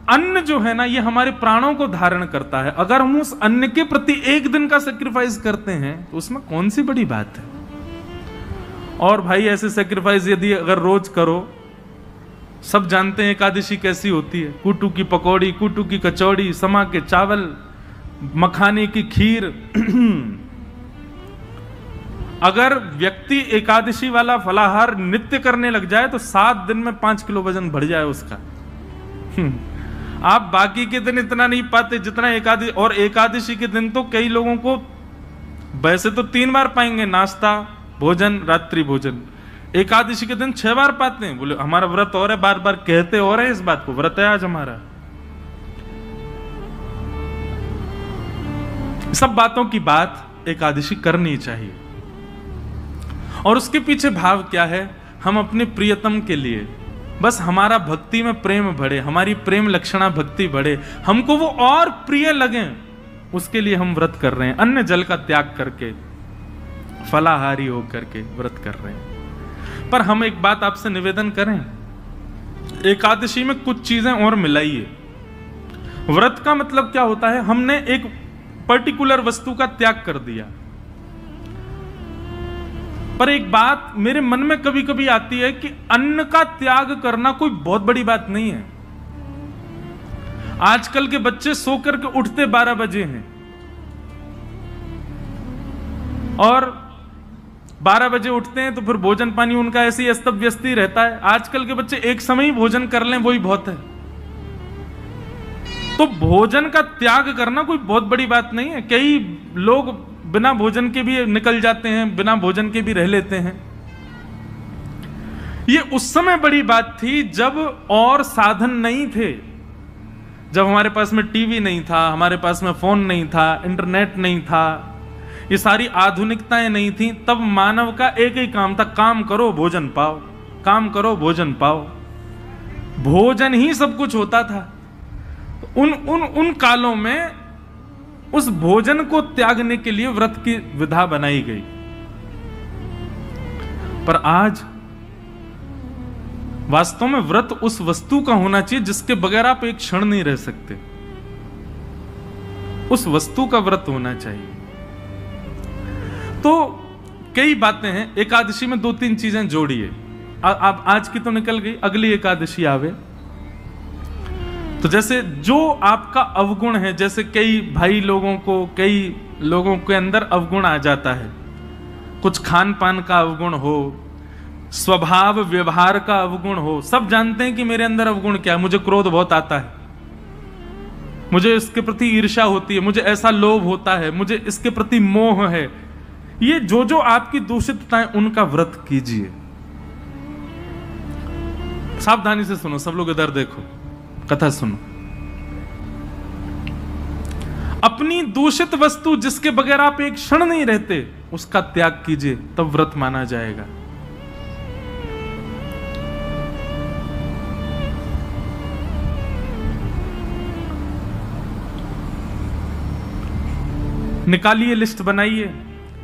अन्न जो है ना, ये हमारे प्राणों को धारण करता है। अगर हम उस अन्न के प्रति एक दिन का सेक्रीफाइस करते हैं तो उसमें कौन सी बड़ी बात है। और भाई ऐसे सेक्रीफाइस यदि अगर रोज करो, सब जानते हैं एकादशी कैसी होती है, कूटू की पकौड़ी, कूटू की कचौड़ी, समा के चावल, मखाने की खीर। अगर व्यक्ति एकादशी वाला फलाहार नित्य करने लग जाए तो 7 दिन में 5 किलो वजन बढ़ जाए उसका। आप बाकी के दिन इतना नहीं पाते जितना एकादशी, और एकादशी के दिन तो कई लोगों को वैसे तो 3 बार पाएंगे, नाश्ता, भोजन, रात्रि भोजन। एकादशी के दिन 6 बार पाते हैं। बोले हमारा व्रत और है, बार बार कहते और है इस बात को, व्रत है आज हमारा। सब बातों की बात एकादशी करनी चाहिए। और उसके पीछे भाव क्या है, हम अपने प्रियतम के लिए, बस हमारा भक्ति में प्रेम बढ़े, हमारी प्रेम लक्षणा भक्ति बढ़े, हमको वो और प्रिय लगे, उसके लिए हम व्रत कर रहे हैं। अन्न जल का त्याग करके, फलाहारी होकर के व्रत कर रहे हैं। पर हम एक बात आपसे निवेदन करें, एकादशी में कुछ चीजें और मिलाइए। व्रत का मतलब क्या होता है, हमने एक पर्टिकुलर वस्तु का त्याग कर दिया। पर एक बात मेरे मन में कभी कभी आती है कि अन्न का त्याग करना कोई बहुत बड़ी बात नहीं है। आजकल के बच्चे सो करके उठते 12 बजे हैं और 12 बजे उठते हैं तो फिर भोजन पानी उनका ऐसे ही अस्त व्यस्त ही रहता है। आजकल के बच्चे एक समय ही भोजन कर लें वही बहुत है। तो भोजन का त्याग करना कोई बहुत बड़ी बात नहीं है। कई लोग बिना भोजन के भी निकल जाते हैं, बिना भोजन के भी रह लेते हैं। ये उस समय बड़ी बात थी जब और साधन नहीं थे, जब हमारे पास में टीवी नहीं था, हमारे पास में फोन नहीं था, इंटरनेट नहीं था, ये सारी आधुनिकताएं नहीं थी। तब मानव का एक ही काम था, काम करो भोजन पाओ, काम करो भोजन पाओ। भोजन ही सब कुछ होता था। उन कालों में उस भोजन को त्यागने के लिए व्रत की विधा बनाई गई। पर आज वास्तव में व्रत उस वस्तु का होना चाहिए जिसके बगैर आप एक क्षण नहीं रह सकते। उस वस्तु का व्रत होना चाहिए। तो कई बातें हैं। एकादशी में 2-3 चीजें जोड़िए। अब आज की तो निकल गई, अगली एकादशी आवे तो जैसे जो आपका अवगुण है, जैसे कई भाई लोगों को, कई लोगों के अंदर अवगुण आ जाता है, कुछ खान पान का अवगुण हो, स्वभाव व्यवहार का अवगुण हो। सब जानते हैं कि मेरे अंदर अवगुण क्या है। मुझे क्रोध बहुत आता है, मुझे इसके प्रति ईर्ष्या होती है, मुझे ऐसा लोभ होता है, मुझे इसके प्रति मोह है। ये जो जो आपकी दूषितताएं, उनका व्रत कीजिए। सावधानी से सुनो, सब लोग इधर देखो, कथा सुनो। अपनी दूषित वस्तु जिसके बगैर आप एक क्षण नहीं रहते, उसका त्याग कीजिए, तब व्रत माना जाएगा। निकालिए, लिस्ट बनाइए,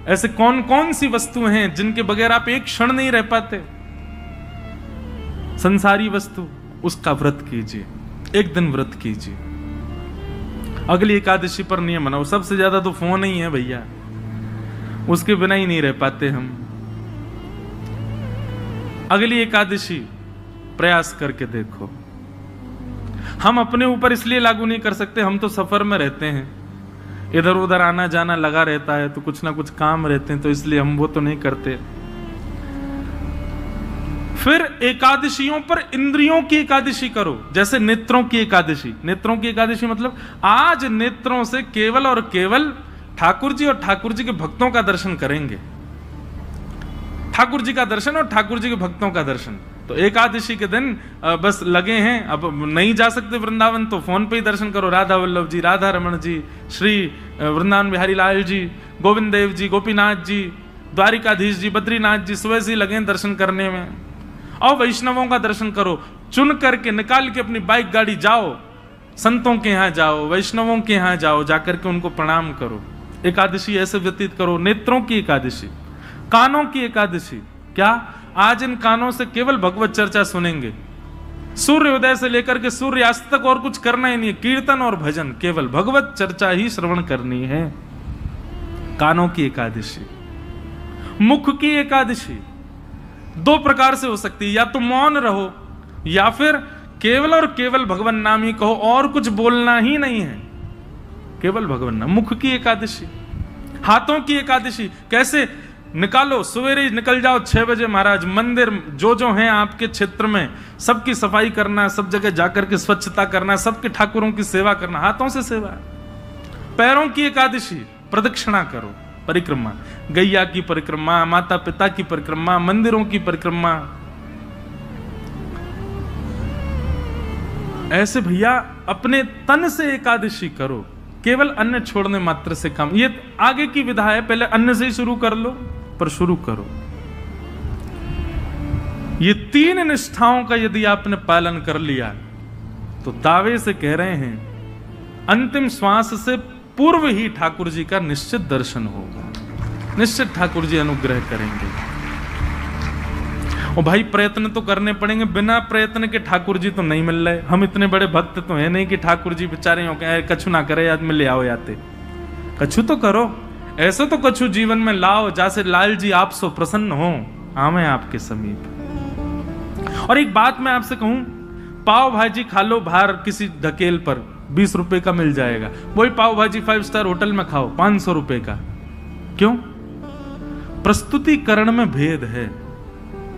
ऐसे कौन कौन सी वस्तुएं हैं जिनके बगैर आप एक क्षण नहीं रह पाते। संसारी वस्तु, उसका व्रत कीजिए, एक दिन व्रत कीजिए। अगली एकादशी पर नियम बनाओ। सबसे ज्यादा तो फोन ही है भैया, उसके बिना ही नहीं रह पाते हम। अगली एकादशी प्रयास करके देखो। हम अपने ऊपर इसलिए लागू नहीं कर सकते, हम तो सफर में रहते हैं, इधर उधर आना जाना लगा रहता है, तो कुछ ना कुछ काम रहते हैं, तो इसलिए हम वो तो नहीं करते। फिर एकादशियों पर इंद्रियों की एकादशी करो, जैसे नेत्रों की एकादशी। नेत्रों की एकादशी मतलब आज नेत्रों से केवल और केवल ठाकुर जी और ठाकुर जी के भक्तों का दर्शन करेंगे। ठाकुर जी का दर्शन और ठाकुर जी के भक्तों का दर्शन। तो एकादशी के दिन बस लगे हैं, अब नहीं जा सकते वृंदावन तो फोन पे ही दर्शन करो। राधा वल्लभ जी, राधा रमण जी, श्री वृंदावन बिहारी लाल जी, गोविंद देव जी, गोपीनाथ जी, द्वारिकाधीश जी, बद्रीनाथ जी, सुबह से लगे दर्शन करने में। और वैष्णवों का दर्शन करो, चुन करके निकाल के अपनी बाइक गाड़ी जाओ, संतों के यहाँ जाओ, वैष्णवों के यहाँ जाओ, जाकर के उनको प्रणाम करो। एकादशी ऐसे व्यतीत करो। नेत्रों की एकादशी, कानों की एकादशी। क्या आज इन कानों से केवल भगवत चर्चा सुनेंगे, सूर्योदय से लेकर के सूर्यास्त तक और कुछ करना ही नहीं है। कीर्तन और भजन, केवल भगवत चर्चा ही श्रवण करनी है। कानों की एकादशी, मुख की एकादशी दो प्रकार से हो सकती है, या तो मौन रहो या फिर केवल और केवल भगवान नाम ही कहो, और कुछ बोलना ही नहीं है, केवल भगवान नाम। मुख की एकादशी। हाथों की एकादशी कैसे निकालो, सवेरे निकल जाओ 6 बजे महाराज, मंदिर जो हैं आपके क्षेत्र में सबकी सफाई करना, सब जगह जाकर के स्वच्छता करना, सबके ठाकुरों की सेवा करना, हाथों से सेवा। पैरों की एकादशी, प्रदक्षिणा करो, परिक्रमा, गैया की परिक्रमा, माता पिता की परिक्रमा, मंदिरों की परिक्रमा। ऐसे भैया अपने तन से एकादशी करो, केवल अन्न छोड़ने मात्र से काम। ये आगे की विधा है, पहले अन्न से ही शुरू कर लो, पर शुरू करो। ये 3 निष्ठाओं का यदि आपने पालन कर लिया तो दावे से कह रहे हैं अंतिम श्वास से पूर्व ही ठाकुर जी का निश्चित दर्शन होगा, निश्चित ठाकुर जी अनुग्रह करेंगे। और भाई प्रयत्न तो करने पड़ेंगे, बिना प्रयत्न के ठाकुर जी तो नहीं मिल रहे। हम इतने बड़े भक्त तो है नहीं कि ठाकुर जी बेचारे हो गए कछु ना करे आज में ले आओ याते। कछु तो करो, ऐसे तो कछु जीवन में लाओ जैसे लाल जी आप सो प्रसन्न हो, आवे आपके समीप। और एक बात मैं आपसे कहूं, पाव भाजी खा लो बाहर किसी ढकेल पर, 20 रुपए का मिल जाएगा। वही पाव भाजी 5 स्टार होटल में खाओ 500 रुपए का। क्यों? प्रस्तुतिकरण में भेद है।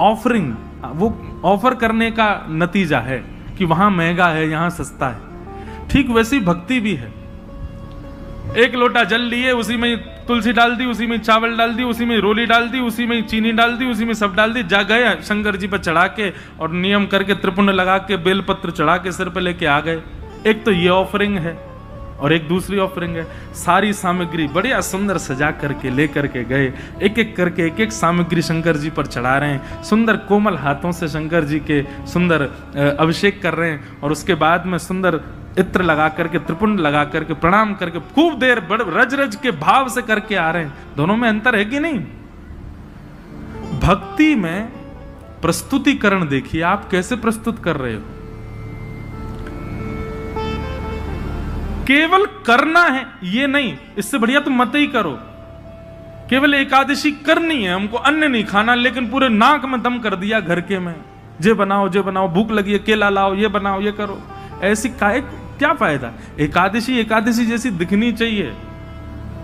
ऑफरिंग, वो ऑफर करने का नतीजा है कि वहां महंगा है यहां सस्ता है। ठीक वैसी भक्ति भी है। एक लोटा जल लिए, उसी में तुलसी डाल दी, उसी में चावल डाल दी, उसी में रोली डाल दी, उसी में चीनी डाल दी, उसी में सब डाल दी, जा गए शंकर जी पर चढ़ा के और नियम करके त्रिपुंड लगा के बेलपत्र चढ़ा के सिर पे लेके आ गए। एक तो ये ऑफरिंग है और एक दूसरी ऑफरिंग है, सारी सामग्री बढ़िया सुंदर सजा करके लेकर के गए, एक एक करके एक एक सामग्री शंकर जी पर चढ़ा रहे हैं, सुंदर कोमल हाथों से शंकर जी के सुंदर अभिषेक कर रहे हैं, और उसके बाद में सुंदर इत्र लगा करके त्रिपुंड लगा करके प्रणाम करके खूब देर रज रज के भाव से करके आ रहे हैं। दोनों में अंतर है कि नहीं? भक्ति में प्रस्तुतिकरण देखिए आप कैसे प्रस्तुत कर रहे हो। केवल करना है ये नहीं, इससे बढ़िया तुम मत ही करो। केवल एकादशी करनी है, हमको अन्न नहीं खाना, लेकिन पूरे नाक में दम कर दिया घर के में, जे बनाओ, भूख लगी है केला लाओ, ये बनाओ, ये करो। ऐसी क्या फायदा? एकादशी एकादशी जैसी दिखनी चाहिए,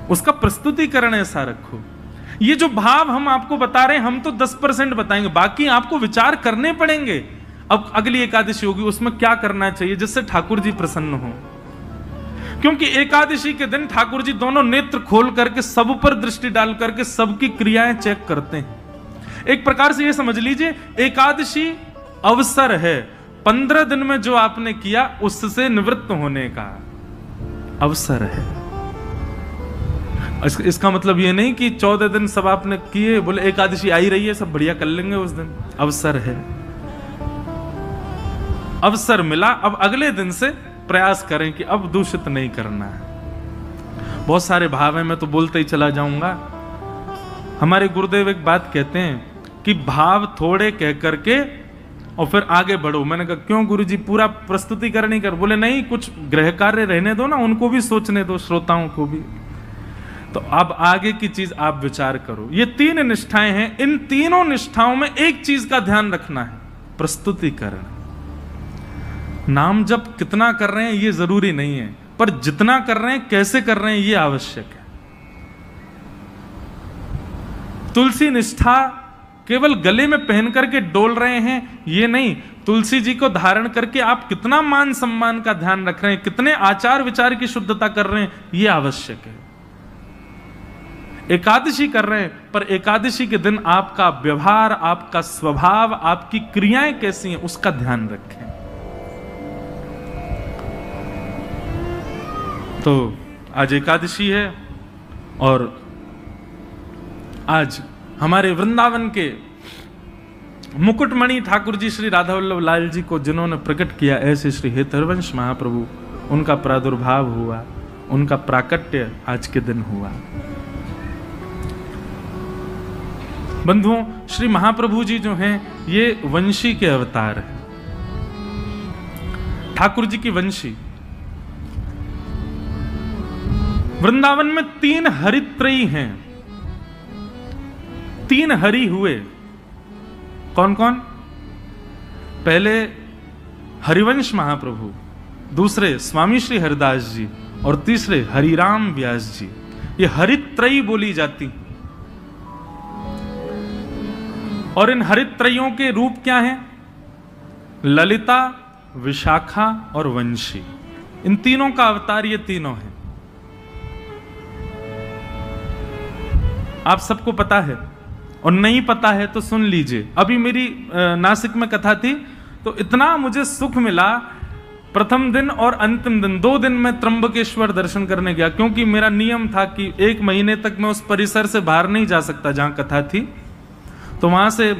उसका प्रस्तुतिकरण ऐसा रखो। ये जो भाव हम आपको बता रहे हैं, हम तो 10% बताएंगे, बाकी आपको विचार करने पड़ेंगे। अब अगली एकादशी होगी, उसमें क्या करना चाहिए जिससे ठाकुर जी प्रसन्न हो। क्योंकि एकादशी के दिन ठाकुर जी दोनों नेत्र खोल करके सब पर दृष्टि डाल करके सबकी क्रियाएं चेक करते हैं। एक प्रकार से ये समझ लीजिए एकादशी अवसर है, 15 दिन में जो आपने किया उससे निवृत्त होने का अवसर है। इसका मतलब ये नहीं कि 14 दिन सब आपने किए, बोले एकादशी आई रही है सब बढ़िया कर लेंगे उस दिन। अवसर है, अवसर मिला, अब अगले दिन से प्रयास करें कि अब दूषित नहीं करना है। बहुत सारे भाव हैं, मैं तो बोलते ही चला जाऊंगा। हमारे गुरुदेव एक बात कहते हैं कि भाव थोड़े कह करके और फिर आगे बढ़ो। मैंने कहा क्यों गुरुजी, पूरा प्रस्तुतिकरण ही कर? बोले नहीं, कुछ गृह कार्य रहने दो ना, उनको भी सोचने दो, श्रोताओं को भी। तो अब आगे की चीज आप विचार करो। ये 3 निष्ठाएं हैं, इन तीनों निष्ठाओं में एक चीज का ध्यान रखना है, प्रस्तुतिकरण। नाम जप कितना कर रहे हैं ये जरूरी नहीं है, पर जितना कर रहे हैं कैसे कर रहे हैं ये आवश्यक है। तुलसी निष्ठा केवल गले में पहन करके डोल रहे हैं ये नहीं, तुलसी जी को धारण करके आप कितना मान सम्मान का ध्यान रख रहे हैं, कितने आचार विचार की शुद्धता कर रहे हैं ये आवश्यक है। एकादशी कर रहे हैं, पर एकादशी के दिन आपका व्यवहार, आपका स्वभाव, आपकी क्रियाएं कैसी हैं उसका ध्यान रखें। तो आज एकादशी है और आज हमारे वृंदावन के मुकुटमणि ठाकुर जी श्री राधा वल्लभ लाल जी को जिन्होंने प्रकट किया, ऐसे श्री हेतरवंश महाप्रभु, उनका प्रादुर्भाव हुआ, उनका प्राकट्य आज के दिन हुआ। बंधुओं, श्री महाप्रभु जी जो हैं ये वंशी के अवतार हैं। ठाकुर जी की वंशी। वृंदावन में 3 हरित्रयी हैं, 3 हरि हुए। कौन कौन? पहले हरिवंश महाप्रभु, दूसरे स्वामी श्री हरिदास जी और तीसरे हरिराम व्यास जी। ये हरित्रयी बोली जाती। और इन हरित्रयों के रूप क्या हैं? ललिता, विशाखा और वंशी। इन तीनों का अवतार ये तीनों हैं। आप सबको पता है, और नहीं पता है तो सुन लीजिए। अभी मेरी नासिक में कथा थी तो इतना मुझे सुख मिला। प्रथम दिन और अंतिम दिन 2 दिन मैं त्र्यंबकेश्वर दर्शन करने गया, क्योंकि मेरा नियम था कि 1 महीने तक मैं उस परिसर से बाहर नहीं जा सकता जहां कथा थी। तो वहां से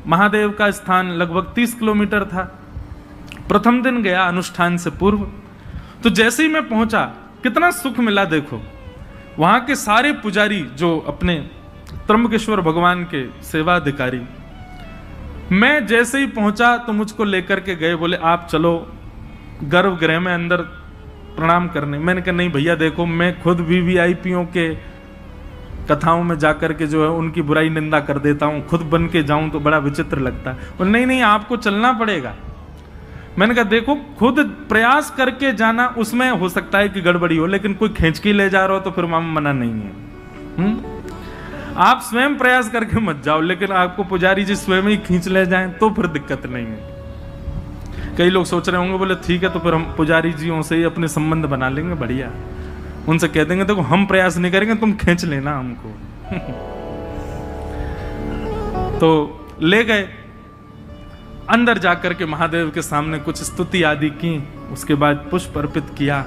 महादेव का स्थान लगभग 30 किलोमीटर था। प्रथम दिन गया अनुष्ठान से पूर्व, तो जैसे ही मैं पहुंचा कितना सुख मिला। देखो, वहां के सारे पुजारी जो अपने त्र्यंबकेश्वर भगवान के सेवा अधिकारी, मैं जैसे ही पहुंचा तो मुझको लेकर के गए, बोले आप चलो गर्भगृह में अंदर प्रणाम करने। मैंने कहा नहीं भैया, देखो मैं खुद वीवीआईपीओ के कथाओं में जाकर के जो है उनकी बुराई निंदा कर देता हूं, खुद बन के जाऊं तो बड़ा विचित्र लगता है। और नहीं नहीं, आपको चलना पड़ेगा। मैंने कहा देखो, खुद प्रयास करके जाना, उसमें हो सकता है कि गड़बड़ी हो, लेकिन कोई खींच के ले जा रहा हो तो फिर मना नहीं है। आप स्वयं प्रयास करके मत जाओ, लेकिन आपको पुजारी जी स्वयं ही खींच ले जाएं तो फिर दिक्कत नहीं है। कई लोग सोच रहे होंगे, बोले ठीक है तो फिर हम पुजारी जियों से ही अपने संबंध बना लेंगे, बढ़िया। उनसे कह देंगे देखो हम प्रयास नहीं करेंगे, तुम खींच लेना हमको। तो ले गए अंदर जाकर के महादेव के सामने कुछ स्तुति आदि की, उसके बाद पुष्प अर्पित किया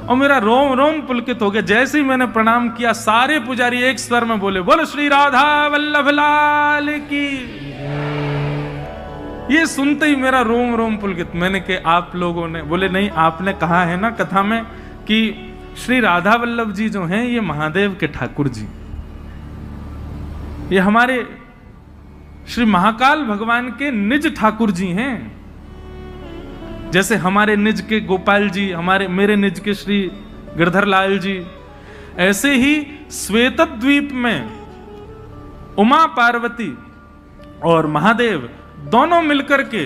और मेरा रोम रोम पुलकित हो गया। जैसे ही मैंने प्रणाम किया, सारे पुजारी एक स्वर में बोले बोलो श्री राधा वल्लभ लाल की। ये सुनते ही मेरा रोम रोम पुलकित। मैंने कहा आप लोगों ने? बोले नहीं, आपने कहा है ना कथा में कि श्री राधा वल्लभ जी जो हैं ये महादेव के ठाकुर जी, ये हमारे श्री महाकाल भगवान के निज ठाकुर जी हैं। जैसे हमारे निज के गोपाल जी, मेरे निज के श्री गिरधर लाल जी, ऐसे ही श्वेतद्वीप में उमा पार्वती और महादेव दोनों मिलकर के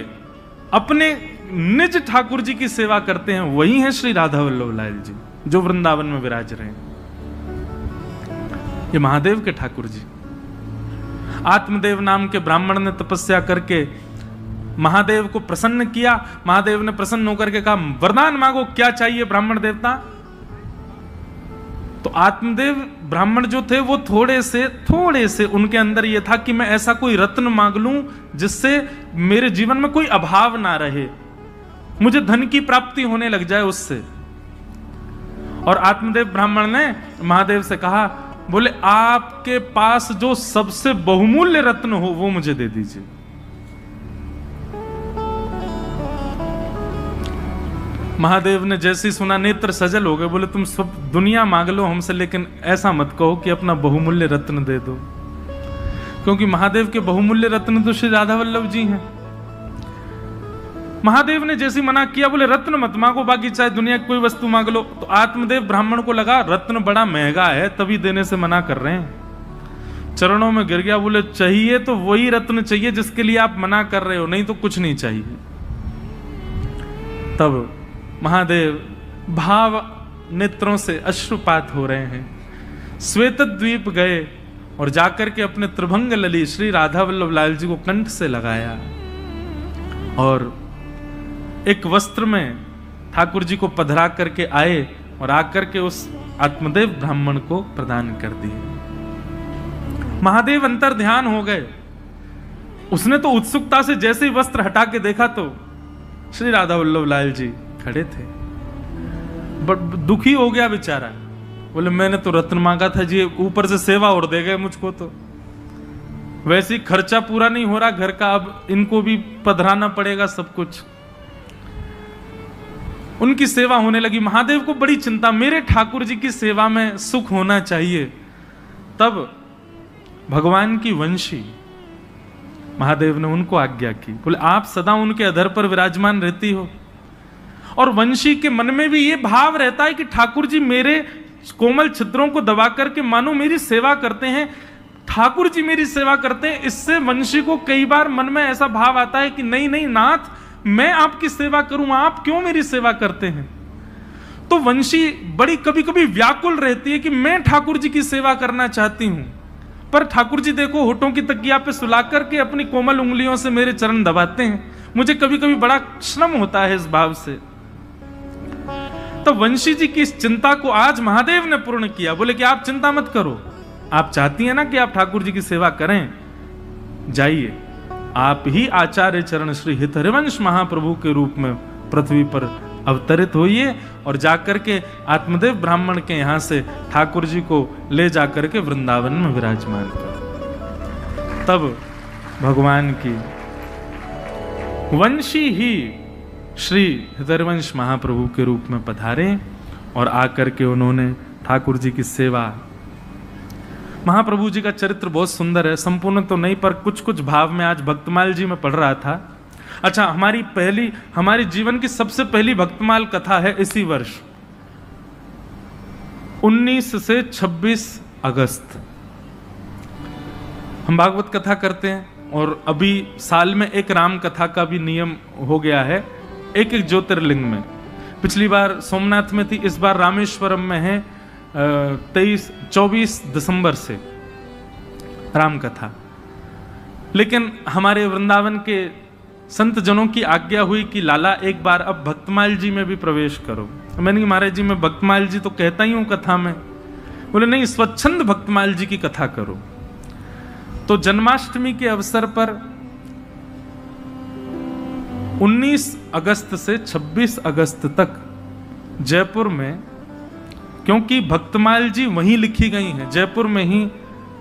अपने निज ठाकुर जी की सेवा करते हैं। वही है श्री राधा वल्लभ लाल जी जो वृंदावन में विराज रहे हैं। ये महादेव के ठाकुर जी। आत्मदेव नाम के ब्राह्मण ने तपस्या करके महादेव को प्रसन्न किया। महादेव ने प्रसन्न होकर के कहा वरदान मांगो, क्या चाहिए ब्राह्मण देवता? तो आत्मदेव ब्राह्मण जो थे वो थोड़े से उनके अंदर ये था कि मैं ऐसा कोई रत्न मांग लूं जिससे मेरे जीवन में कोई अभाव ना रहे, मुझे धन की प्राप्ति होने लग जाए उससे। और आत्मदेव ब्राह्मण ने महादेव से कहा, बोले आपके पास जो सबसे बहुमूल्य रत्न हो वो मुझे दे दीजिए। महादेव ने जैसे ही सुना नेत्र सजल हो गए, बोले तुम सब दुनिया मांग लो हमसे, लेकिन ऐसा मत कहो कि अपना बहुमूल्य रत्न दे दो, क्योंकि महादेव के बहुमूल्य रत्न तो श्री राधा वल्लभ जी हैं। महादेव ने जैसे मना किया, बोले रत्न मत मांगो, बाकी चाहे दुनिया की कोई वस्तु मांग लो। तो आत्मदेव ब्राह्मण को लगा रत्न बड़ा महंगा है तभी देने से मना कर रहे हैं। चरणों में गिर गया, बोले चाहिए तो वही रत्न चाहिए जिसके लिए आप मना कर रहे हो, नहीं तो कुछ नहीं चाहिए। तब महादेव भाव नेत्रों से अश्रुपात हो रहे हैं, श्वेतद्वीप गए और जाकर के अपने त्रिभंग लली श्री राधा वल्लभ लाल जी को कंठ से लगाया और एक वस्त्र में ठाकुर जी को पधरा करके आए और आकर के उस आत्मदेव ब्राह्मण को प्रदान कर दिए। महादेव अंतर ध्यान हो गए। उसने तो उत्सुकता से जैसे ही वस्त्र हटा के देखा तो श्री राधा वल्लभ लाल जी खड़े थे। बट दुखी हो गया बेचारा, बोले मैंने तो रत्न मांगा था जी, ऊपर से सेवा और दे गए मुझको, तो वैसे ही खर्चा पूरा नहीं हो रहा घर का, अब इनको भी पधराना पड़ेगा सब कुछ। उनकी सेवा होने लगी। महादेव को बड़ी चिंता, मेरे ठाकुर जी की सेवा में सुख होना चाहिए। तब भगवान की वंशी महादेव ने उनको आज्ञा की, बोले आप सदा उनके अधर पर विराजमान रहती हो, और वंशी के मन में भी ये भाव रहता है कि ठाकुर जी मेरे कोमल छिद्रों को दबा करके मानो मेरी सेवा करते हैं, ठाकुर जी मेरी सेवा करते हैं। इससे वंशी को कई बार मन में ऐसा भाव आता है कि नहीं नहीं नाथ, मैं आपकी सेवा करूं, आप क्यों मेरी सेवा करते हैं। तो वंशी बड़ी कभी कभी व्याकुल रहती है कि मैं ठाकुर जी की सेवा करना चाहती हूं, पर ठाकुर जी देखो होठों की तकिया पे सुला करके अपनी कोमल उंगलियों से मेरे चरण दबाते हैं। मुझे कभी कभी बड़ा श्रम होता है इस भाव से। तो वंशी जी की इस चिंता को आज महादेव ने पूर्ण किया। बोले कि आप चिंता मत करो, आप चाहती हैं ना कि आप ठाकुर जी की सेवा करें, जाइए आप ही आचार्य चरण श्री हित हरिवंश महाप्रभु के रूप में पृथ्वी पर अवतरित होइए और जाकर के आत्मदेव ब्राह्मण के यहां से ठाकुर जी को ले जाकर के वृंदावन में विराजमान कर। तब भगवान की वंशी ही श्री हरिवंश महाप्रभु के रूप में पधारे और आकर के उन्होंने ठाकुर जी की सेवा। महाप्रभु जी का चरित्र बहुत सुंदर है, संपूर्ण तो नहीं पर कुछ कुछ भाव में आज भक्तमाल जी में पढ़ रहा था। अच्छा, हमारी जीवन की सबसे पहली भक्तमाल कथा है इसी वर्ष 19 से 26 अगस्त हम भागवत कथा करते हैं और अभी साल में एक राम कथा का भी नियम हो गया है, एक एक ज्योतिर्लिंग में। पिछली बार सोमनाथ में थी, इस बार रामेश्वरम में है 24 दिसंबर से राम कथा। लेकिन हमारे वृंदावन के संत जनों की आज्ञा हुई कि लाला एक बार अब भक्तमाल जी में भी प्रवेश करो। मैंने कहा महाराज जी मैं भक्तमाल जी तो कहता ही हूं कथा में। बोले नहीं, स्वच्छंद भक्तमाल जी की कथा करो। तो जन्माष्टमी के अवसर पर 19 अगस्त से 26 अगस्त तक जयपुर में, क्योंकि भक्तमाल जी वहीं लिखी गई हैं, जयपुर में ही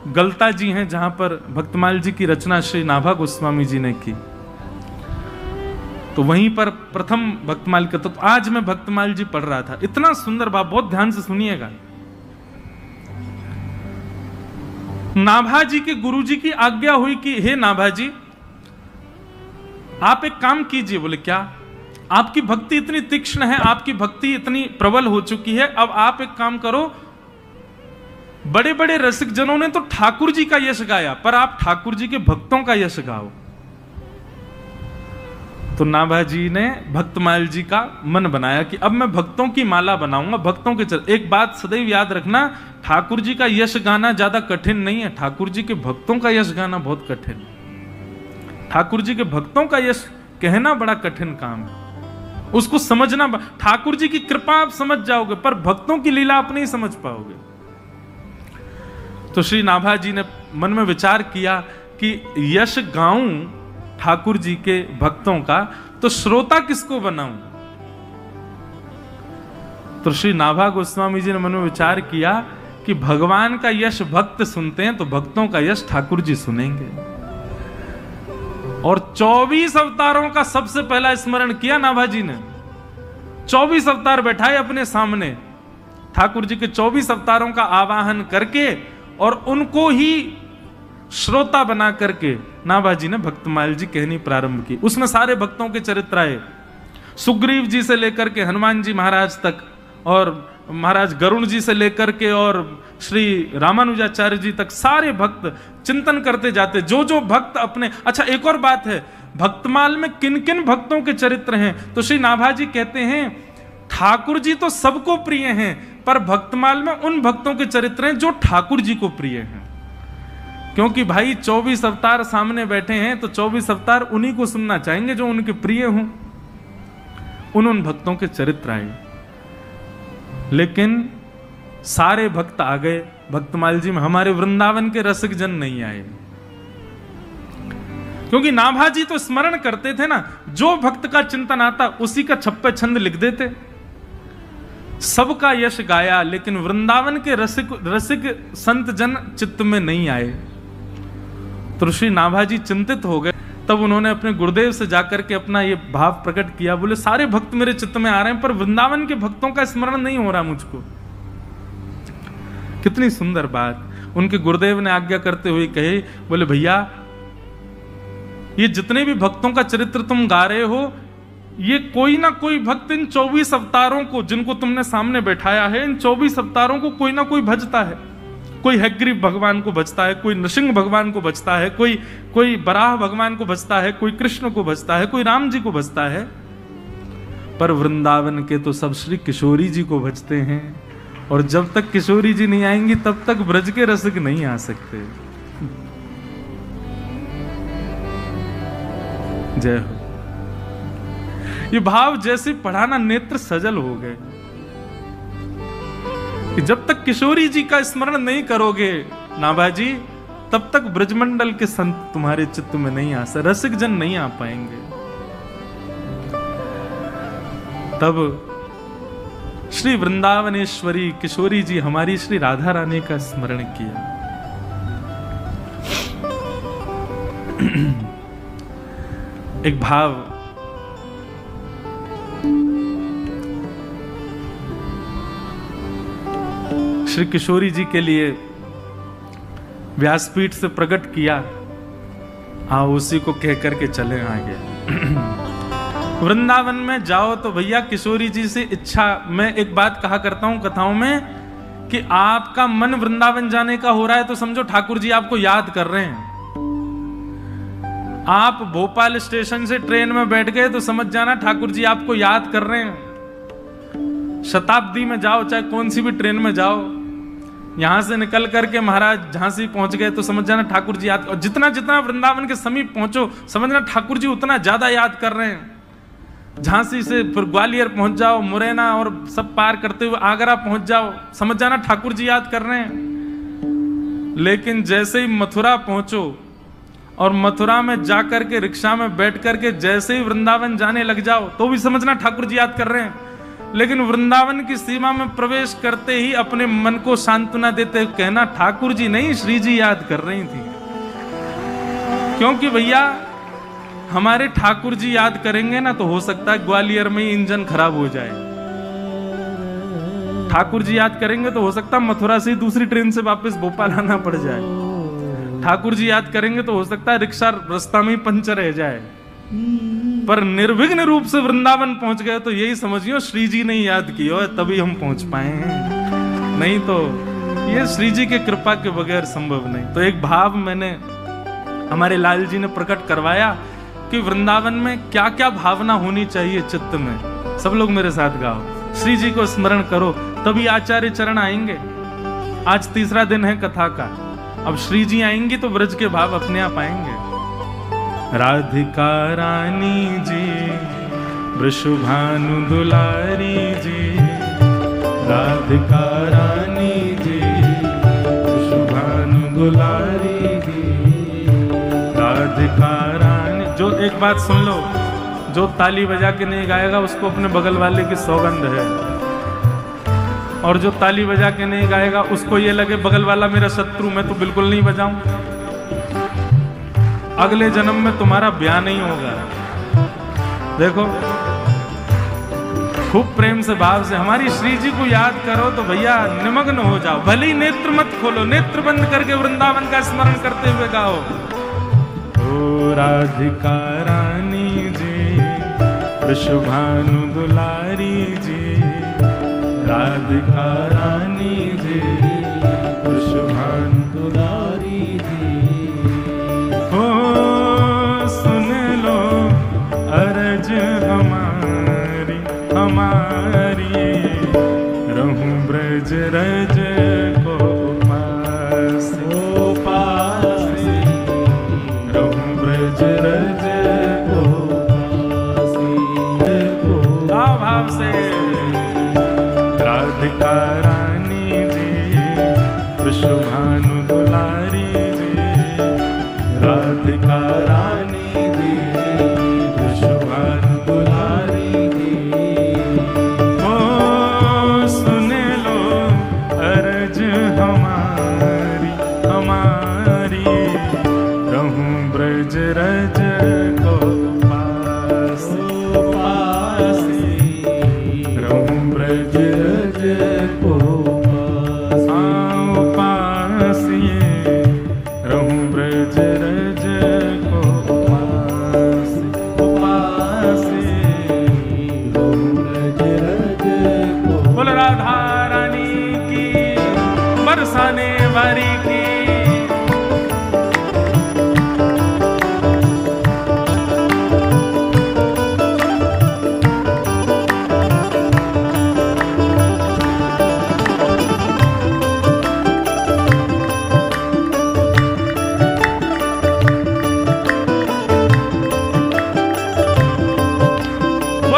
गलता जी हैं जहां पर भक्तमाल जी की रचना श्री नाभा गोस्वामी जी ने की, तो वहीं पर प्रथम भक्तमाल का। तो आज मैं भक्तमाल जी पढ़ रहा था, इतना सुंदर भाव, बहुत ध्यान से सुनिएगा। नाभा जी के गुरु जी की आज्ञा हुई कि हे नाभा जी आप एक काम कीजिए। बोले क्या? आपकी भक्ति इतनी तीक्ष्ण है, आपकी भक्ति इतनी प्रबल हो चुकी है, अब आप एक काम करो, बड़े बड़े रसिक जनों ने तो ठाकुर जी का यश गाया, पर आप ठाकुर जी के भक्तों का यश गाओ। तो नाभा जी ने भक्तमाल जी का मन बनाया कि अब मैं भक्तों की माला बनाऊंगा, भक्तों के चल। एक बात सदैव याद रखना, ठाकुर जी का यश गाना ज्यादा कठिन नहीं है, ठाकुर जी के भक्तों का यश गाना बहुत कठिन है। ठाकुर जी के भक्तों का यश कहना बड़ा कठिन काम है, उसको समझना। ठाकुर जी की कृपा आप समझ जाओगे, पर भक्तों की लीला आप नहीं समझ पाओगे। तो श्री नाभा जी ने मन में विचार किया कि यश गाऊं ठाकुर जी के भक्तों का, तो श्रोता किसको बनाऊं। तो श्री नाभा गोस्वामी जी ने मन में विचार किया कि भगवान का यश भक्त सुनते हैं, तो भक्तों का यश ठाकुर जी सुनेंगे। और 24 अवतारों का सबसे पहला स्मरण किया नाभा जी ने। 24 अवतार बैठाए अपने सामने, ठाकुर जी के 24 अवतारों का आवाहन करके और उनको ही श्रोता बना करके नाभा जी ने भक्तमाल जी कहनी प्रारंभ की। उसमें सारे भक्तों के चरित्र आए, सुग्रीव जी से लेकर के हनुमान जी महाराज तक, और महाराज गरुण जी से लेकर के और श्री रामानुजाचार्य जी तक, सारे भक्त चिंतन करते जाते, जो जो भक्त अपने। अच्छा, एक और बात है, भक्तमाल में किन किन भक्तों के चरित्र हैं, तो श्री नाभा जी कहते हैं ठाकुर जी तो सबको प्रिय हैं, पर भक्तमाल में उन भक्तों के चरित्र हैं जो ठाकुर जी को प्रिय हैं। क्योंकि भाई 24 अवतार सामने बैठे हैं, तो 24 अवतार उन्हीं को सुनना चाहेंगे जो उनके प्रिय हों। उन भक्तों के चरित्र आए, लेकिन सारे भक्त आ गए भक्तमाल जी में, हमारे वृंदावन के रसिक जन नहीं आए। क्योंकि नाभा जी तो स्मरण करते थे ना, जो भक्त का चिंतन आता उसी का छप्पे छंद लिख देते, सबका यश गाया, लेकिन वृंदावन के रसिक संत जन चित्त में नहीं आए। तो श्री नाभा जी चिंतित हो गए। तब उन्होंने अपने गुरुदेव से जाकर के अपना ये भाव प्रकट किया। बोले सारे भक्त मेरे चित्त में आ रहे हैं, पर वृंदावन के भक्तों का स्मरण नहीं हो रहा मुझको। कितनी सुंदर बात। उनके गुरुदेव ने आज्ञा करते हुए कहे, बोले भैया ये जितने भी भक्तों का चरित्र तुम गा रहे हो, ये कोई ना कोई भक्त इन 24 अवतारों को, जिनको तुमने सामने बैठाया है, इन 24 अवतारों को कोई ना कोई भजता है। कोई हयग्रीव भगवान को भजता है, कोई नृसिंह भगवान को भजता है, कोई बराह भगवान को भजता है, कोई कृष्ण को भजता है, कोई राम जी को भजता है। पर वृंदावन के तो सब श्री किशोरी जी को भजते हैं, और जब तक किशोरी जी नहीं आएंगी तब तक ब्रज के रसिक नहीं आ सकते। जय हो। ये भाव जैसे पढ़ाना नेत्र सजल हो गए कि जब तक किशोरी जी का स्मरण नहीं करोगे नाभाजी, तब तक ब्रजमंडल के संत तुम्हारे चित्त में नहीं आ सकते, रसिक जन नहीं आ पाएंगे। तब श्री वृंदावनेश्वरी किशोरी जी हमारी श्री राधा रानी का स्मरण किया। एक भाव श्री किशोरी जी के लिए व्यासपीठ से प्रकट किया, आओ उसी को कह करके चले आगे। वृंदावन में जाओ तो भैया किशोरी जी से इच्छा, मैं एक बात कहा करता हूं कथाओं में कि आपका मन वृंदावन जाने का हो रहा है तो समझो ठाकुर जी आपको याद कर रहे हैं। आप भोपाल स्टेशन से ट्रेन में बैठ गए तो समझ जाना ठाकुर जी आपको याद कर रहे हैं। शताब्दी में जाओ, चाहे कौन सी भी ट्रेन में जाओ, यहां से निकल करके महाराज झांसी पहुंच गए तो समझ जाना ठाकुर जी याद, और जितना जितना वृंदावन के समीप पहुंचो समझना ठाकुर जी उतना ज्यादा याद कर रहे हैं। झांसी से फिर ग्वालियर पहुंच जाओ, मुरैना और सब पार करते हुए आगरा पहुंच जाओ, समझ जाना ठाकुर जी याद कर रहे हैं। लेकिन जैसे ही मथुरा पहुंचो और मथुरा में जाकर के रिक्शा में बैठ करके जैसे ही वृंदावन जाने लग जाओ तो भी समझना ठाकुर जी याद कर रहे हैं। लेकिन वृंदावन की सीमा में प्रवेश करते ही अपने मन को सांत्वना देते कहना ठाकुर जी नहीं, श्री जी याद कर रही थी। क्योंकि भैया हमारे ठाकुर जी याद करेंगे ना तो हो सकता है ग्वालियर में ही इंजन खराब हो जाए। ठाकुर जी याद करेंगे तो हो सकता है मथुरा से दूसरी ट्रेन से वापस भोपाल आना पड़ जाए। ठाकुर जी याद करेंगे तो हो सकता है रिक्शा रास्ता में ही पंचर रह जाए। पर निर्विघ्न रूप से वृंदावन पहुंच गए तो यही समझियो श्री जी ने याद किया है तभी हम पहुंच पाए हैं, नहीं तो ये श्री जी के कृपा के बगैर संभव नहीं। तो एक भाव मैंने हमारे लाल जी ने प्रकट करवाया कि वृंदावन में क्या क्या भावना होनी चाहिए चित्त में। सब लोग मेरे साथ गाओ, श्री जी को स्मरण करो तभी आचार्य चरण आएंगे। आज तीसरा दिन है कथा का, अब श्री जी आएंगी तो ब्रज के भाव अपने आप आएंगे। राधिका रानी जी, वृषभानु दुलारी जी, राधिका रानी जी, वृषभानु दुलारी जी, राधिका रानी। जो एक बात सुन लो, जो ताली बजा के नहीं गाएगा उसको अपने बगल वाले की सौगंध है, और जो ताली बजा के नहीं गाएगा उसको ये लगे बगल वाला मेरा शत्रु, मैं तो बिल्कुल नहीं बजाऊं, अगले जन्म में तुम्हारा ब्याह नहीं होगा। देखो खूब प्रेम से भाव से हमारी श्री जी को याद करो तो भैया निमग्न हो जाओ। भले ही नेत्र मत खोलो, नेत्र बंद करके वृंदावन का स्मरण करते हुए गाओ। ओ राधिका रानी जी, वृषभानु दुलारी जी, राधिका रानी जी, वृषभानु दुलारी जी। ओ सुन लो अरज हमारी हमारी, रहूं ब्रज रज को पास पास, रहूं ब्रज रज को पास। भाव से राधिका रानी जी, वृषभानु दुलारी जी, राधिका रानी जी, वृषभानु दुलारी जी। ओ सुन लो अरज हमारी हमारी, रहूं ब्रज रज को पास पास।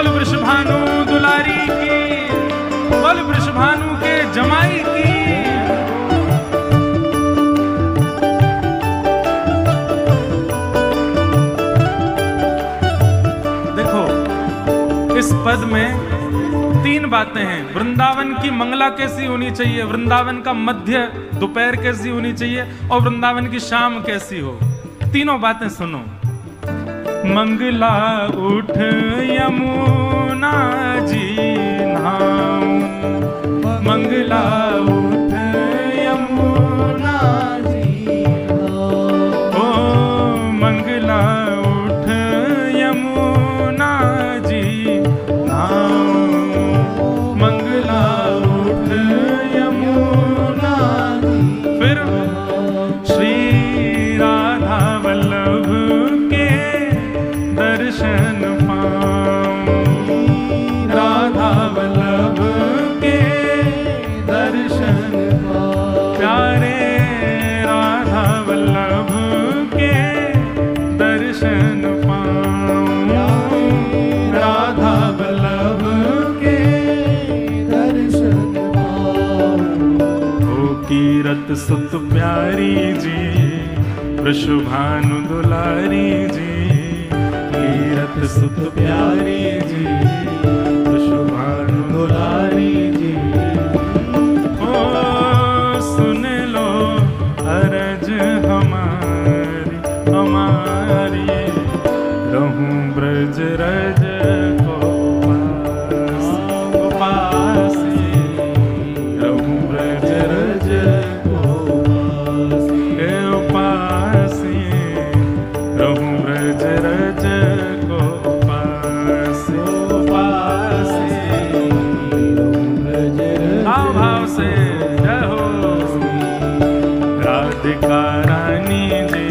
बोल वृषभानु दुलारी की, बोल वृषभानु के जमाई की। देखो इस पद में 3 बातें हैं। वृंदावन की मंगला कैसी होनी चाहिए, वृंदावन का मध्य दोपहर कैसी होनी चाहिए, और वृंदावन की शाम कैसी हो। तीनों बातें सुनो। मंगला उठ यमुना जी नाम, मंगला उठ यमुना जी, ओ मंगला उठ यमुना जी नाम, मंगला उठ यमुना जी। फिर श्री राधा वल्लभ के दर्शन पाऊं, राधा वल्लभ के दर्शन पाऊं, प्यारे राधा वल्लभ के दर्शन पाऊं, राधा वल्लभ के दर्शन पाऊं। ओ कीरत सुत प्यारी जी, वृषभानु दुलारी जी, कीरत सुत प्यारी जी, वृषभानु दुलारी जी। ओ सुन लो अरज हमारी हमारी, रहूं ब्रज रज को पास, रहूं ब्रज रज को पास, रहूं ब्रज रज को पास, पास, भाव भाव से जय हो। राधिका रानी जी,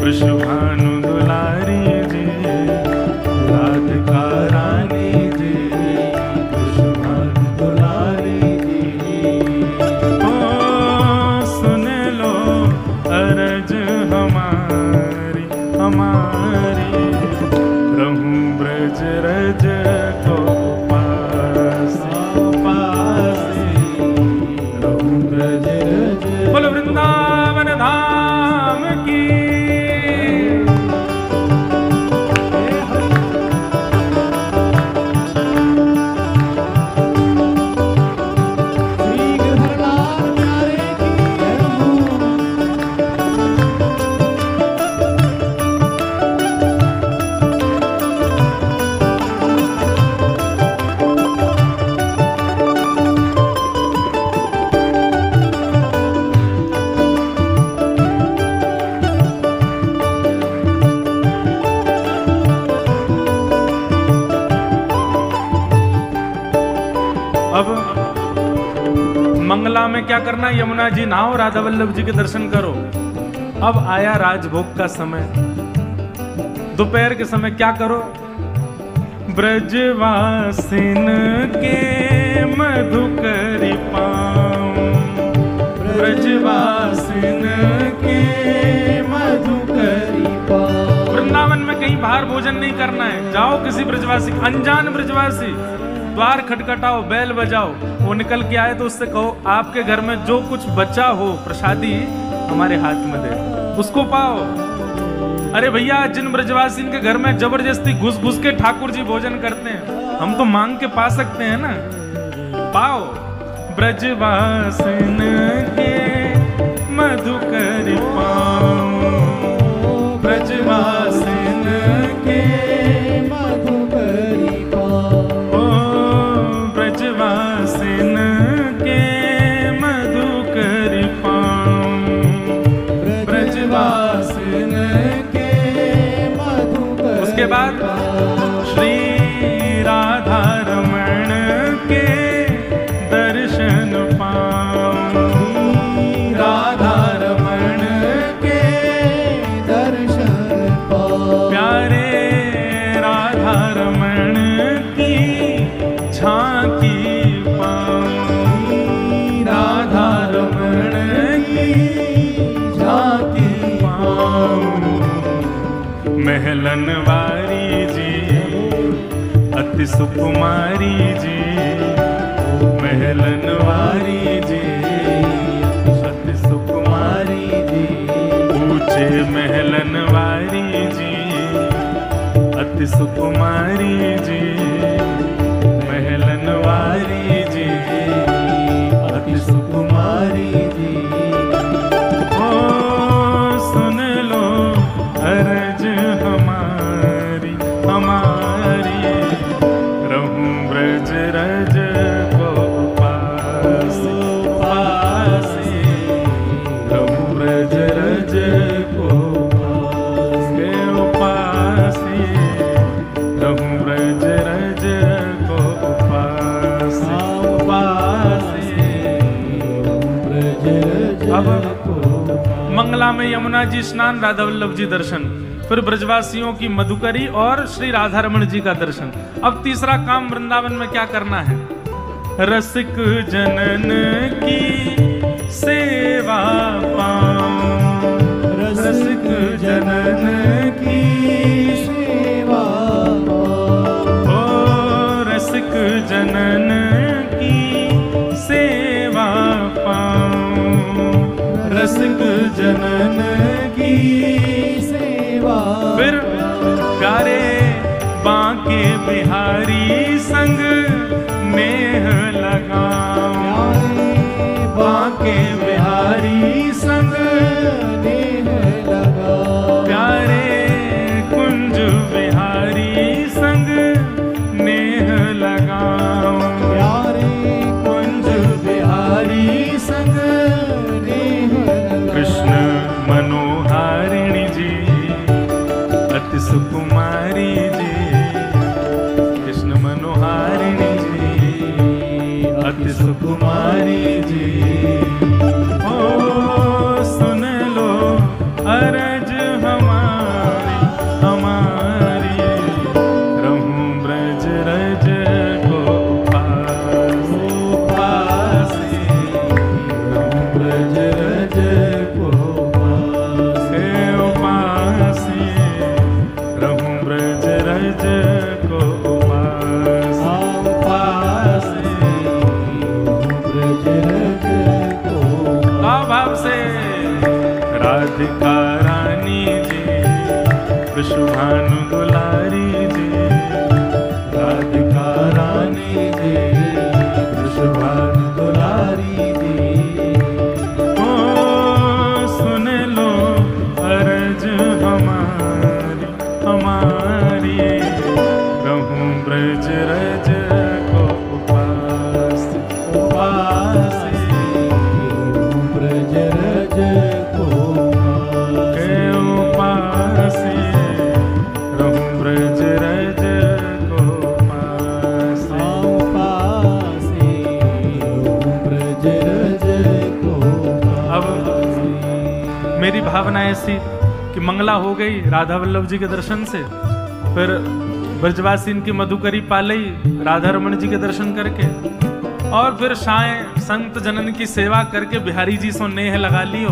वृषभानु दुलारी जी, राधिका रानी जी, वृषभानु दुलारी जी। ओ सुन लो अरज हमारी हमारी, रहूं ब्रज रज को पास, पास, रहूं ब्रज रज। बोल वृंदावन धाम की। अब मंगला में क्या करना, यमुना जी नहाओ, राधा वल्लभ जी के दर्शन करो। अब आया राजभोग का समय, दोपहर के समय क्या करो, ब्रजवासिन के मधुकरी पाऊं, ब्रजवासिन के मधुकरी पाऊं। वृंदावन में कहीं बाहर भोजन नहीं करना है, जाओ किसी ब्रजवासी, अनजान ब्रजवासी, द्वार खटखटाओ, बैल बजाओ, वो निकल के आए तो उससे कहो आपके घर में जो कुछ बचा हो प्रसादी हमारे हाथ में दे, उसको पाओ। अरे भैया, जिन ब्रजवासी के घर में जबरदस्ती घुस घुस के ठाकुर जी भोजन करते हैं, हम तो मांग के पा सकते हैं ना, पाओ। ब्रजवासिन के मधुकर पाओ, ब्रजवासिन के मधुकर पाओ, ब्रजवासिन के मधुकर पाओ, ब्रजवासिन के मधुकर। उसके बाद श्री राधा रमण के दर्शन पाऊं, राधा रमण के दर्शन पाऊं, प्यारे राधा रमण की झांकी पाऊं, राधा रमण की झांकी पाऊं। महलन वारी जी अति सुकुमारी जी, महलन वारी जी, अति सुकुमारी जी, ऊंचे महलन वारी जी, अति सुकुमारी जी, महलन वारी जी, अति सुकुमारी जी। ओ सुन लो अर्ज हमारी हमारी, रहूं ब्रज रज को पास पास, रहूं ब्रज रज को पास पास, रहूं ब्रज रज को पास पास। अब मंगला में यमुना जी स्नान, राधा वल्लभ जी दर्शन, फिर ब्रजवासियों की मधुकरी और श्री राधा रमण जी का दर्शन। अब तीसरा काम वृंदावन में क्या करना है? रसिक जनन की सेवा पाऊं, रसिक जनन की सेवा पाऊं, ओ रसिक जनन की सेवा पाऊं, रसिक जनन की सेवा। फिर प्यारे बांके बिहारी संग नेह लगाऊं, बांके बिहारी संग नेह लगाऊं, प्यारे कुंज बिहारी संग नेह लगाऊं, प्यारे कुंज बिहारी संग नेह लगाऊं। कृष्ण मनोहारिणी जी, अति सुकुमारी जी, कृष्ण मनोहारिणी जी, अति सुकुमारी जी। ओ सुन लो अरज हमारी हमारी, रहूं ब्रज रज को पास पास, रहूं ब्रज रज को पास पास, रहूं ब्रज रज को पास पास, ब्रज रज को। भाव से राधिका रानी जी, विश्वभानु दुलारी जी, राधिका रानी जी, विश्वभानु दुलारी जी। ओ सुन लो अर्ज हमारी हमारी, रहूं ब्रज रज को पास पास, रहूं ब्रज रज को पास, रहूं ब्रज रज को पास पास, रहूं ब्रज रज को पास। अब मेरी भावना ऐसी कि मंगला हो गई राधा वल्लभ जी के दर्शन से, फिर ब्रजवासी इनकी मधुकरी पालई राधा रमण जी के दर्शन करके, और फिर साय संत जनन की सेवा करके बिहारी जी सो नेह लगा लियो।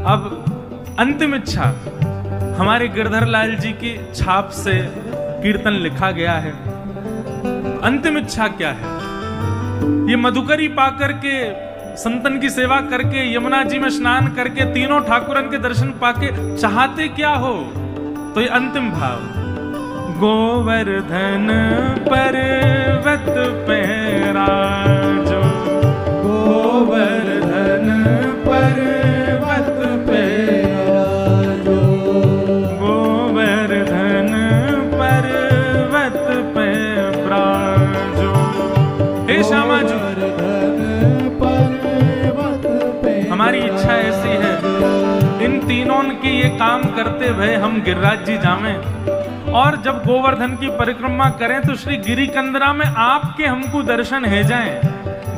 अब अंतिम इच्छा हमारे गिरधर लाल जी की छाप से कीर्तन लिखा गया है। अंतिम इच्छा क्या है? ये मधुकरी पाकर के, संतन की सेवा करके, यमुना जी में स्नान करके, तीनों ठाकुरन के दर्शन पाके चाहते क्या हो? तो ये अंतिम भाव, गोवर्धन पर्वत पे राजो, गोवर्धन पर्वत पे राजो, गोवर्धन पर्वत पे राजो। हे श्यामा जी, हमारी इच्छा ऐसी है, इन तीनों की ये काम करते हुए हम गिरिराज जी जावें, और जब गोवर्धन की परिक्रमा करें तो श्री गिरी कंदरा में आपके हमको दर्शन है जाएं।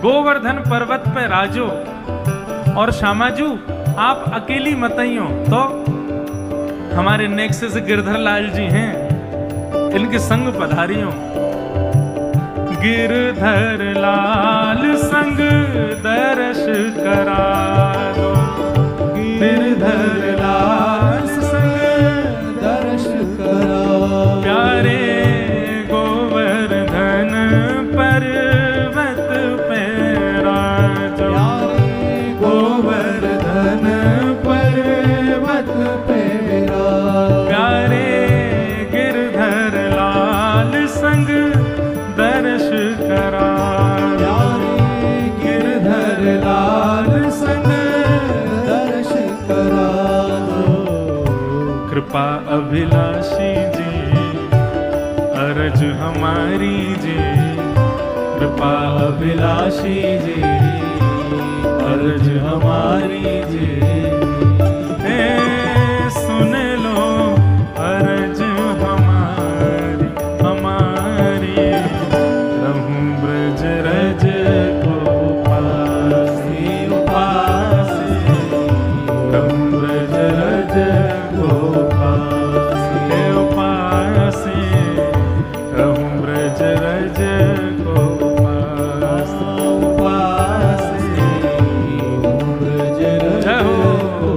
गोवर्धन पर्वत पे राजो, और श्यामाजू आप अकेली मत आइयो, तो हमारे नेक्स्ट से गिरधर लाल जी हैं, इनके संग पधारियो। गिरधर लाल संग दर्श करा दो, गिरधर लाल संग दर्श करा, प्यारे गोवर्धन संग दर्श करारो। गिरधर लाल संग दर्श करारो। कृपा अभिलाषी जी अरज हमारी जी, कृपा अभिलाषी जी अर्ज हमारी जी। सुन लो अर्ज हमारी हमारी, रहूं ब्रज रज को पासी उपासी, रहूं ब्रज रज को पासी उपासी, रहूं ब्रज रज को पासी उपासी, ब्रज रज को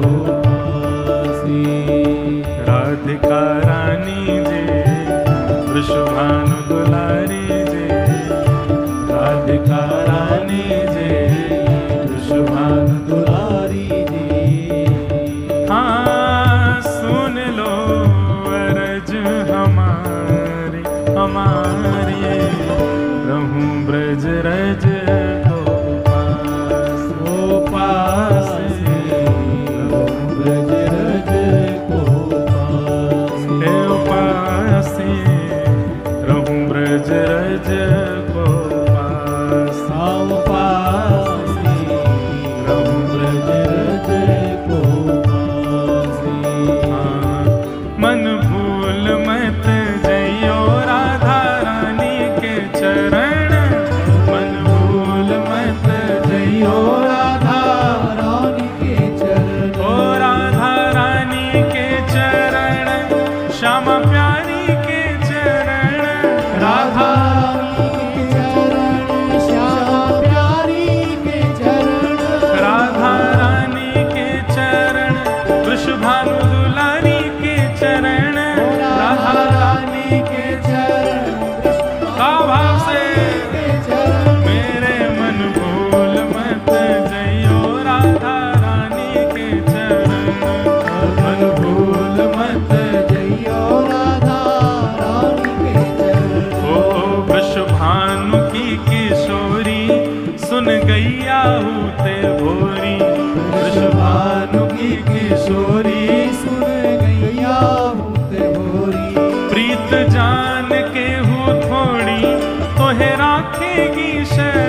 पासी। राधिका रानी जी वृषभानु दुलारी जी, राधिका रानी जी वृषभानु दुलारी जी। हाँ सुन लो अरज हमारी हमारी, रहूं ब्रज रज को पासी, रहूं ब्रज रज को पासी, रहूं ब्रज रज को पासी, रहूं ब्रज रज को पासी। मन भूल मत जइयो राधा रानी के चरण, मन भूल मत जइयो राधा रानी के चरण। ओ राधा रानी के चरण, श्यामा प्यारी के चरण, राधा रानी के चरण, श्यामा प्यारी के चरण। राधा रानी के चरण, वृषभानु दुलारी के चरण, राधा रानी के चरण, का भाव से के चरण। मेरे मन भूल मत जइयो राधा रानी के चरण, मन भूल मत जइयो राधा रानी के चरण। ओ वृषभानु की किशोरी सुन गैया हूते भोरी, वृषभानु की किशोरी सुन गैया होते भोरी। प्रीत जान के हूँ थोड़ी तोहे राखेगी शरण,